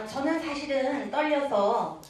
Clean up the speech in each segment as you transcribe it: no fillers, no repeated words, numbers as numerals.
저는 사실은 떨려서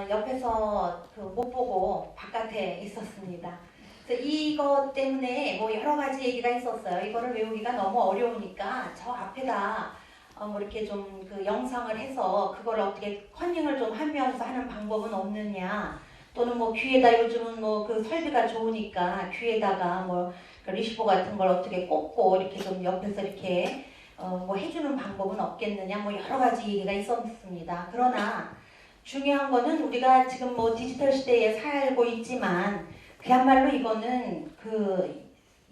옆에서 못 보고 바깥에 있었습니다. 그래서 이것 때문에 뭐 여러 가지 얘기가 있었어요. 이거를 외우기가 너무 어려우니까 저 앞에다 뭐 이렇게 좀 그 영상을 해서 그걸 어떻게 커닝을 좀 하면서 하는 방법은 없느냐, 또는 뭐 귀에다 요즘은 뭐 그 설비가 좋으니까 귀에다가 뭐그 리시버 같은 걸 어떻게 꽂고 이렇게 좀 옆에서 이렇게 뭐 해주는 방법은 없겠느냐, 뭐 여러 가지 얘기가 있었습니다. 그러나 중요한 거는 우리가 지금 뭐 디지털 시대에 살고 있지만 그야말로 이거는 그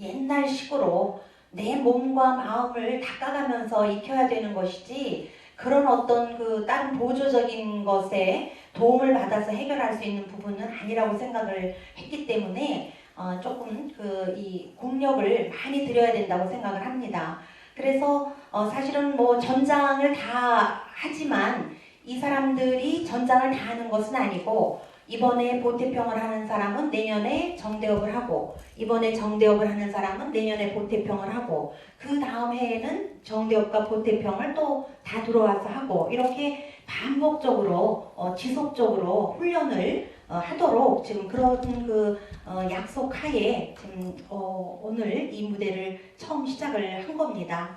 옛날식으로 내 몸과 마음을 닦아가면서 익혀야 되는 것이지, 그런 어떤 그 다른 보조적인 것에 도움을 받아서 해결할 수 있는 부분은 아니라고 생각을 했기 때문에 조금 이 공력을 많이 들여야 된다고 생각을 합니다. 그래서 사실은 뭐 전장을 다 하지만 이 사람들이 전장을 다 하는 것은 아니고, 이번에 보태평을 하는 사람은 내년에 정대업을 하고, 이번에 정대업을 하는 사람은 내년에 보태평을 하고, 그 다음 해에는 정대업과 보태평을 또 다 들어와서 하고, 이렇게 반복적으로 지속적으로 훈련을 하도록 지금 그런 약속하에 지금 오늘 이 무대를 처음 시작을 한 겁니다.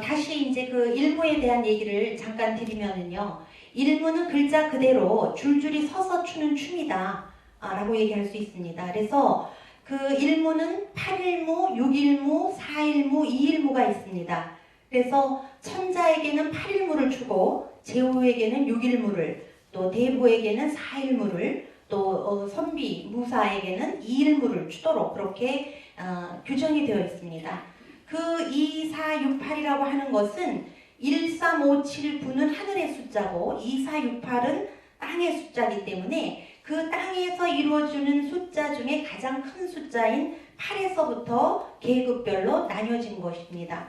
다시 이제 그 일무에 대한 얘기를 잠깐 드리면은요, 일무는 글자 그대로 줄줄이 서서 추는 춤이다 라고 얘기할 수 있습니다. 그래서 그 일무는 8일무, 6일무, 4일무, 2일무가 있습니다. 그래서 천자에게는 8일무를 추고, 제후에게는 6일무를, 또 대부에게는 4일무를, 또 선비, 무사에게는 2일무를 추도록 그렇게 규정이 되어 있습니다. 그 2, 4, 6, 8이라고 하는 것은 1, 3, 5, 7, 9는 하늘의 숫자고 2, 4, 6, 8은 땅의 숫자이기 때문에 그 땅에서 이루어지는 숫자 중에 가장 큰 숫자인 8에서부터 계급별로 나뉘어진 것입니다.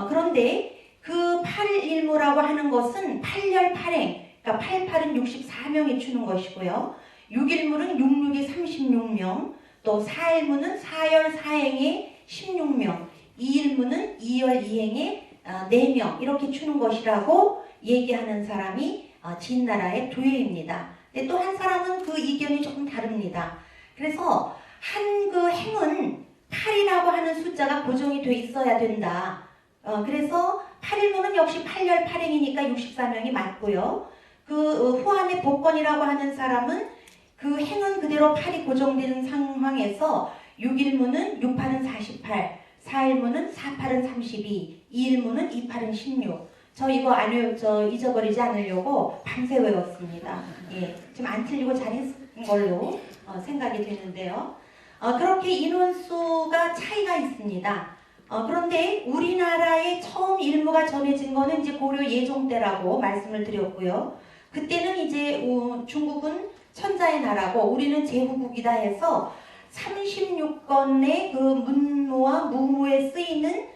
그런데 그 8일무라고 하는 것은 8열 8행, 그러니까 8, 8은 64명이 추는 것이고요. 6일무는 66이 36명, 또 4일무는 4열 4행에 16명, 2일무는 2열 2행에 4명 이렇게 추는 것이라고 얘기하는 사람이 진나라의 도예입니다. 근데 또 한 사람은 그 이견이 조금 다릅니다. 그래서 한 그 행은 8이라고 하는 숫자가 고정이 돼 있어야 된다. 그래서 8일무는 역시 8열 8행이니까 64명이 맞고요. 그 후안의 복권이라고 하는 사람은 그 행은 그대로 8이 고정되는 상황에서 6일무는 6, 8은 48, 4일무는 4, 8은 32, 2일무는 2, 8은 16. 저 이거 잊어버리지 않으려고 밤새 외웠습니다. 예, 지금 안 틀리고 잘했은 걸로 생각이 되는데요. 그렇게 인원수가 차이가 있습니다. 그런데 우리나라에 처음 일무가 전해진 거는 이제 고려 예종 때라고 말씀을 드렸고요. 그때는 이제 중국은 천자의 나라고 우리는 제후국이다 해서 36건의 그 문무와 무무에 쓰이는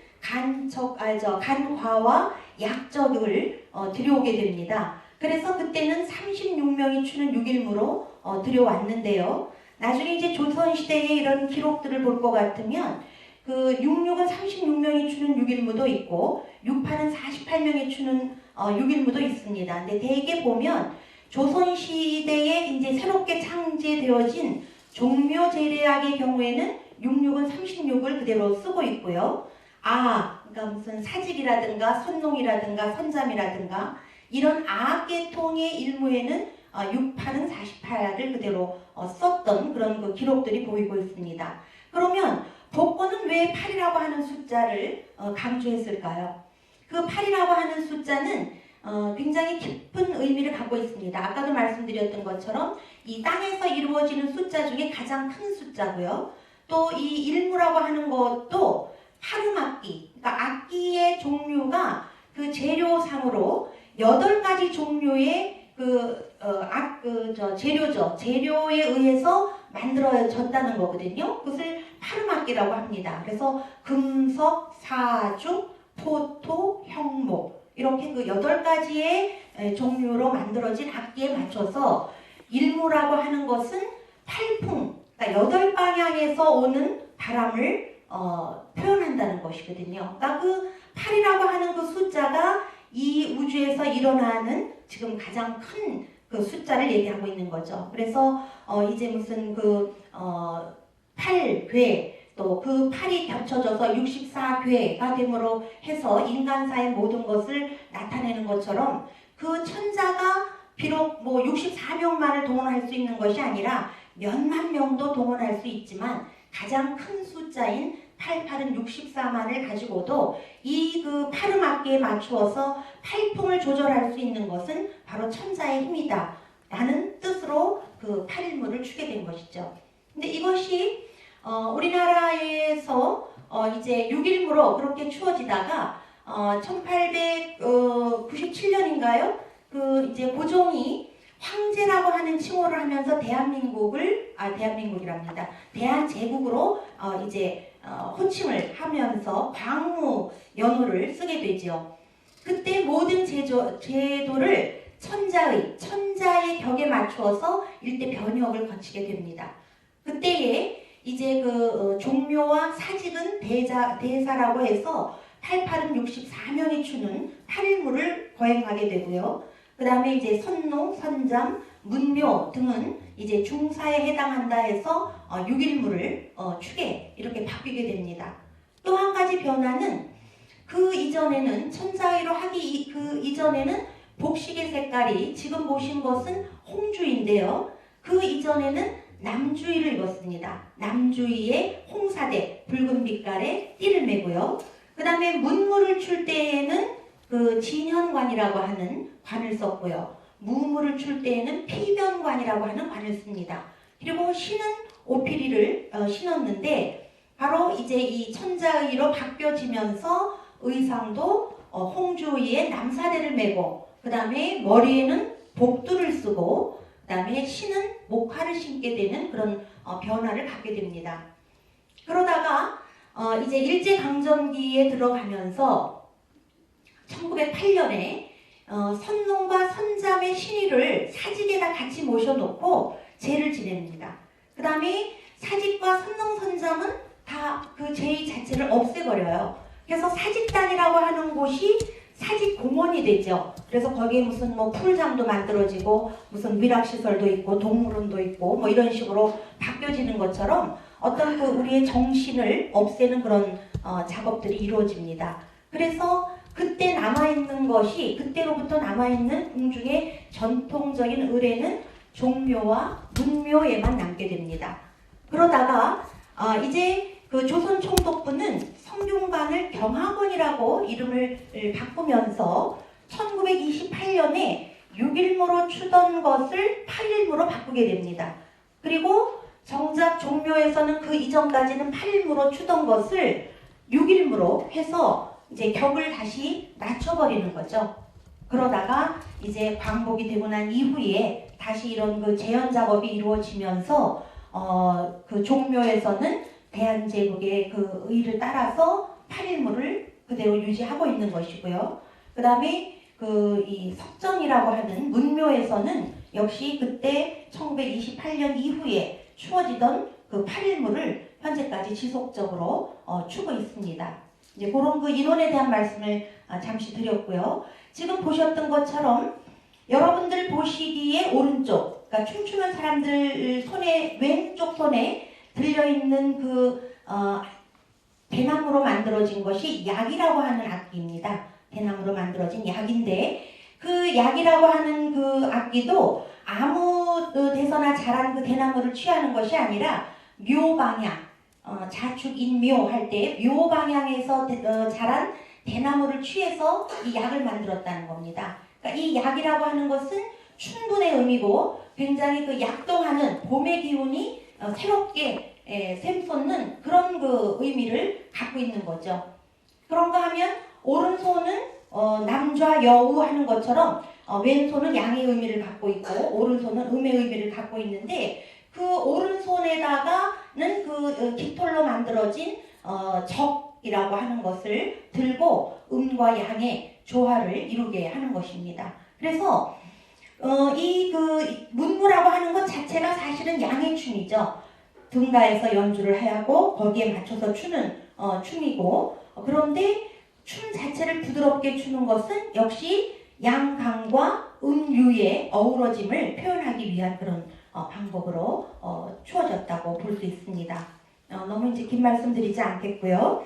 간화와 약적을 들여오게 됩니다. 그래서 그때는 36명이 추는 6일무로 들여왔는데요. 나중에 이제 조선시대의 이런 기록들을 볼 것 같으면 그 66은 36명이 추는 6일무도 있고 68은 48명이 추는 6일무도 있습니다. 근데 대개 보면 조선시대에 이제 새롭게 창제되어진 종묘제례학의 경우에는 66은 36을 그대로 쓰고 있고요. 그러니까 무슨 사직이라든가 선농이라든가 선잠이라든가 이런 계통의 일무에는 6, 8은 48을 그대로 썼던 그런 그 기록들이 보이고 있습니다. 그러면 복권은 왜 8이라고 하는 숫자를 강조했을까요? 그 8이라고 하는 숫자는 굉장히 깊은 의미를 갖고 있습니다. 아까도 말씀드렸던 것처럼 이 땅에서 이루어지는 숫자 중에 가장 큰 숫자고요. 또 이 일무라고 하는 것도 파름악기, 그러니까 악기의 종류가 그 재료상으로 8가지 종류의 재료죠. 재료에 의해서 만들어졌다는 거거든요. 그것을 파름악기라고 합니다. 그래서 금석, 사죽, 포토, 형목 이렇게 그 8가지의 종류로 만들어진 악기에 맞춰서 일무라고 하는 것은 팔풍, 그러니까 8방향에서 오는 바람을 표현한다는 것이거든요. 그러니까 그 8이라고 하는 그 숫자가 이 우주에서 일어나는 지금 가장 큰 그 숫자를 얘기하고 있는 거죠. 그래서 이제 무슨 8궤 또 그 8이 겹쳐져서 64궤가 됨으로 해서 인간사의 모든 것을 나타내는 것처럼 그 천자가 비록 뭐 64명만을 동원할 수 있는 것이 아니라 몇만 명도 동원할 수 있지만 가장 큰 숫자인 88은 64만을 가지고도 이 그 파르마키에 맞추어서 팔풍을 조절할 수 있는 것은 바로 천자의 힘이다 라는 뜻으로 그 8일물을 추게 된 것이죠. 근데 이것이 우리나라에서 이제 6일무로 그렇게 추어지다가 1897년인가요? 그 이제 고종이 황제라고 하는 칭호를 하면서 대한민국이랍니다. 대한제국으로 이제 호칭을 하면서 광무연호를 쓰게 되죠. 그때 모든 제도를 천자의 격에 맞추어서 일대 변혁을 거치게 됩니다. 그때에 이제 그 종묘와 사직은 대사라고 해서 88은 64명이 추는 8일무를 거행하게 되고요. 그 다음에 이제 선농, 선잠, 문묘 등은 이제 중사에 해당한다 해서 6일무를 추게 이렇게 바뀌게 됩니다. 또 한 가지 변화는 그 이전에는 천자의로 하기 그 이전에는 복식의 색깔이 지금 보신 것은 홍주인데요. 그 이전에는 남주의를 입었습니다. 남주의의 홍사대 붉은 빛깔의 띠를 메고요. 그 다음에 문무를 출 때에는 그 진현관이라고 하는 관을 썼고요. 무무를 출 때에는 피변관이라고 하는 관을 씁니다. 그리고 신은 오피리를 신었는데 바로 이제 이 천자의로 바뀌어지면서 의상도 홍주의의 남사대를 메고 그 다음에 머리에는 복두를 쓰고 그 다음에 신은 목화를 신게 되는 그런 변화를 갖게 됩니다. 그러다가 이제 일제강점기에 들어가면서 1908년에 선농과 선잠의 신의를 사직에다 같이 모셔놓고 제를 지냅니다. 그 다음에 사직과 선농, 선잠은 다 그 제의 자체를 없애버려요. 그래서 사직단이라고 하는 곳이 사직공원이 되죠. 그래서 거기에 무슨 뭐 풀장도 만들어지고 무슨 위락시설도 있고 동물원도 있고 뭐 이런 식으로 바뀌어지는 것처럼 어떤 그 우리의 정신을 없애는 그런 작업들이 이루어집니다. 그래서 그때 남아있는 것이 그때로부터 남아있는 궁중의 전통적인 의례는 종묘와 문묘에만 남게 됩니다. 그러다가 이제 그 조선 총독부는 성균관을 경학원이라고 이름을 바꾸면서 1928년에 6일무로 추던 것을 8일무로 바꾸게 됩니다. 그리고 정작 종묘에서는 그 이전까지는 8일무로 추던 것을 6일무로 해서 이제 격을 다시 낮춰버리는 거죠. 그러다가 이제 광복이 되고 난 이후에 다시 이런 그 재현 작업이 이루어지면서 그 종묘에서는 대한제국의 그 의를 따라서 8일무를 그대로 유지하고 있는 것이고요. 그 다음에 그 이 석전이라고 하는 문묘에서는 역시 그때 1928년 이후에 추어지던 그 8일무를 현재까지 지속적으로 추고 있습니다. 이제 그런 그 인원에 대한 말씀을 잠시 드렸고요. 지금 보셨던 것처럼 여러분들 보시기에 오른쪽, 그러니까 춤추는 사람들 손에 왼쪽 손에 들려있는 그 대나무로 만들어진 것이 약이라고 하는 악기입니다. 대나무로 만들어진 약인데 그 약이라고 하는 그 악기도 아무 데서나 자란 그 대나무를 취하는 것이 아니라 묘방향, 자축인묘 할 때 묘방향에서 자란 대나무를 취해서 이 약을 만들었다는 겁니다. 그러니까 이 약이라고 하는 것은 춘분의 의미고 굉장히 그 약동하는 봄의 기운이 새롭게 샘솟는 그런 그 의미를 갖고 있는 거죠. 그런가 하면 오른손은 남좌 여우 하는 것처럼 왼손은 양의 의미를 갖고 있고 오른손은 음의 의미를 갖고 있는데 그 오른손에다가는 그 깃털로 만들어진 적이라고 하는 것을 들고 음과 양의 조화를 이루게 하는 것입니다. 그래서 이 그 문무라고 하는 것 자체가 사실은 양의 춤이죠. 등가에서 연주를 하고 거기에 맞춰서 추는 춤이고 그런데 춤 자체를 부드럽게 추는 것은 역시 양강과 음유의 어우러짐을 표현하기 위한 그런 방법으로 추어졌다고 볼 수 있습니다. 너무 이제 긴 말씀 드리지 않겠고요.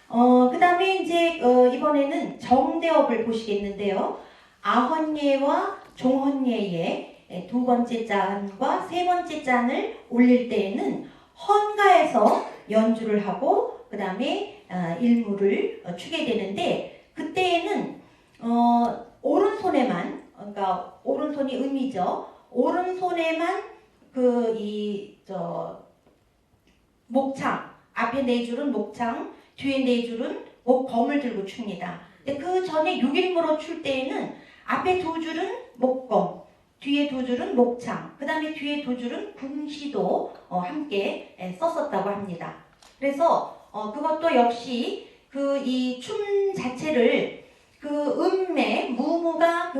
그 다음에 이제 이번에는 정대업을 보시겠는데요. 아헌예와 종헌예의 두 번째 잔과 세 번째 잔을 올릴 때에는 헌가에서 연주를 하고 그 다음에 일무를 추게 되는데, 그때에는 오른손에만, 그러니까 오른손이 음이죠. 오른손에만 목창, 앞에 네 줄은 목창, 뒤에 네 줄은 목검을 들고 춥니다. 근데 그 전에 6일무로 출 때에는 앞에 두 줄은 목검, 뒤에 두 줄은 목창, 그 다음에 뒤에 두 줄은 궁시도 함께 썼었다고 합니다. 그래서 그것도 역시 이 춤 자체를 무무가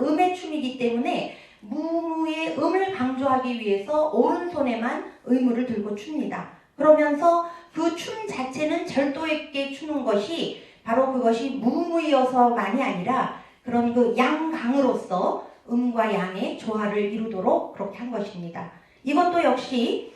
음의 춤이기 때문에 무무의 음을 강조하기 위해서 오른손에만 의무를 들고 춥니다. 그러면서 그 춤 자체는 절도 있게 추는 것이 바로 그것이 무무이어서만이 아니라 그런 양강으로서 음과 양의 조화를 이루도록 그렇게 한 것입니다. 이것도 역시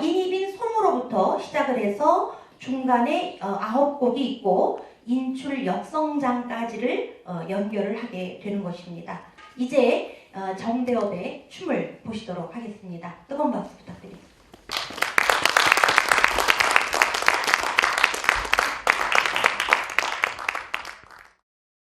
인입인 송으로부터 시작을 해서 중간에 9곡이 있고 인출 역성장까지를 연결을 하게 되는 것입니다. 이제 정대업의 춤을 보시도록 하겠습니다. 뜨거운 박수 부탁드립니다.